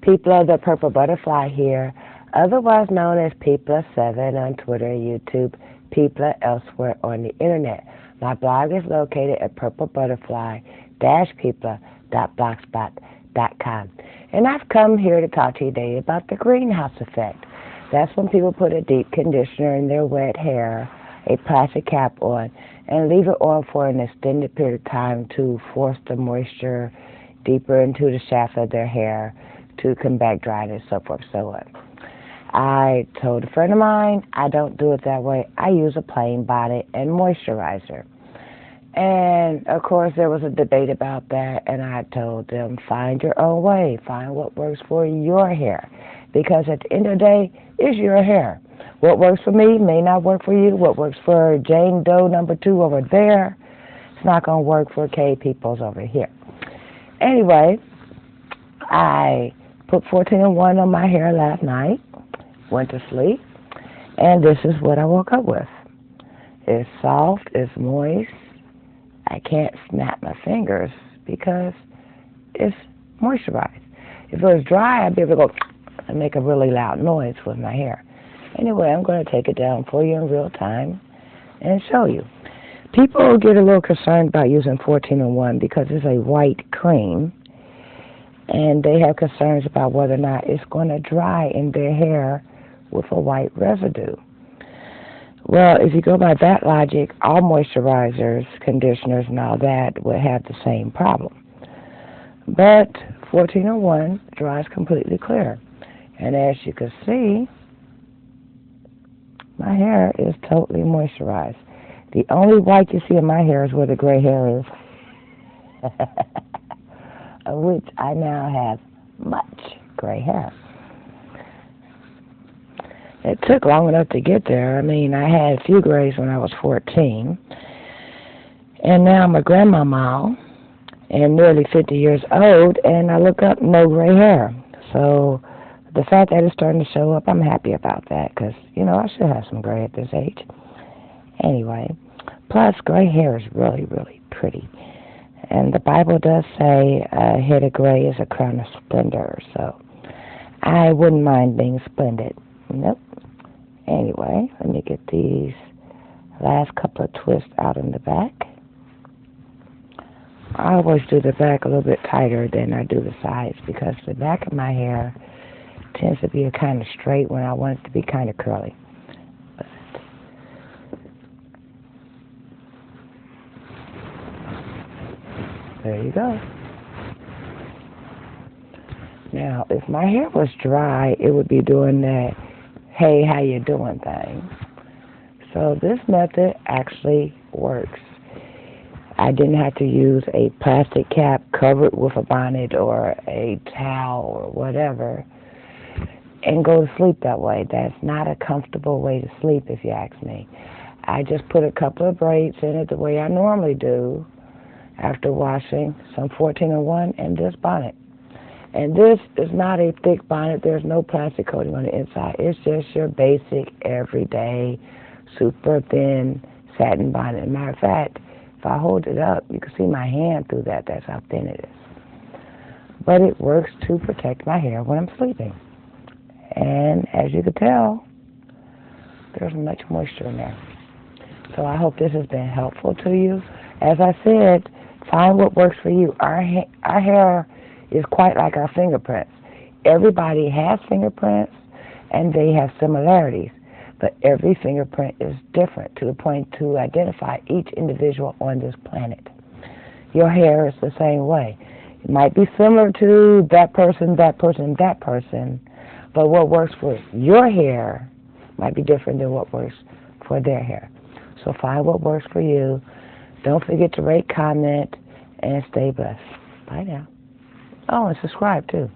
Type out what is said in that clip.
People of the Purple Butterfly here, otherwise known as People7 on Twitter, YouTube, People elsewhere on the internet. My blog is located at purplebutterfly-people.blogspot.com. And I've come here to talk to you today about the greenhouse effect. That's when people put a deep conditioner in their wet hair, a plastic cap on, and leave it on for an extended period of time to force the moisture deeper into the shaft of their hair to combat dryness, so forth, so on. I told a friend of mine I don't do it that way. I use a plain bonnet and moisturizer. And, of course, there was a debate about that, and I told them, find your own way. Find what works for your hair. Because at the end of the day, it's your hair. What works for me may not work for you. What works for Jane Doe number 2 over there, it's not going to work for K Peoples over here. Anyway, I put 14-in-1 on my hair last night, went to sleep, and this is what I woke up with. It's soft, it's moist. I can't snap my fingers because it's moisturized. If it was dry, I'd be able to go and make a really loud noise with my hair. Anyway, I'm going to take it down for you in real time and show you. People get a little concerned about using 14-in-1 because it's a white cream, and they have concerns about whether or not it's going to dry in their hair with a white residue. Well, if you go by that logic, all moisturizers, conditioners, and all that would have the same problem. But 14-in-1 dries completely clear. And as you can see, my hair is totally moisturized. The only white you see in my hair is where the gray hair is, of which I now have much gray hair. It took long enough to get there. I mean, I had a few grays when I was 14, and now I'm a grandmama and nearly 50 years old, and I look up, no gray hair. So the fact that it's starting to show up, I'm happy about that because, you know, I should have some gray at this age. Anyway, plus gray hair is really, really pretty. And the Bible does say a head of gray is a crown of splendor, so I wouldn't mind being splendid. Nope. Anyway, let me get these last couple of twists out in the back. I always do the back a little bit tighter than I do the sides because the back of my hair tends to be a kind of straight when I want it to be kind of curly. There you go. Now, if my hair was dry, it would be doing that, hey, how you doing thing. So this method actually works. I didn't have to use a plastic cap covered with a bonnet or a towel or whatever and go to sleep that way. That's not a comfortable way to sleep, if you ask me. I just put a couple of braids in it the way I normally do after washing some 14-in-1 and this bonnet. And this is not a thick bonnet. There's no plastic coating on the inside. It's just your basic, everyday, super thin satin bonnet. As a matter of fact, if I hold it up, you can see my hand through that. That's how thin it is. But it works to protect my hair when I'm sleeping. And as you can tell, there's much moisture in there. So I hope this has been helpful to you. As I said, find what works for you. Our hair is quite like our fingerprints. Everybody has fingerprints, and they have similarities. But every fingerprint is different to the point to identify each individual on this planet. Your hair is the same way. It might be similar to that person, that person, that person, but what works for your hair might be different than what works for their hair. So find what works for you. Don't forget to rate, comment, and stay blessed. Bye now. Oh, and subscribe too.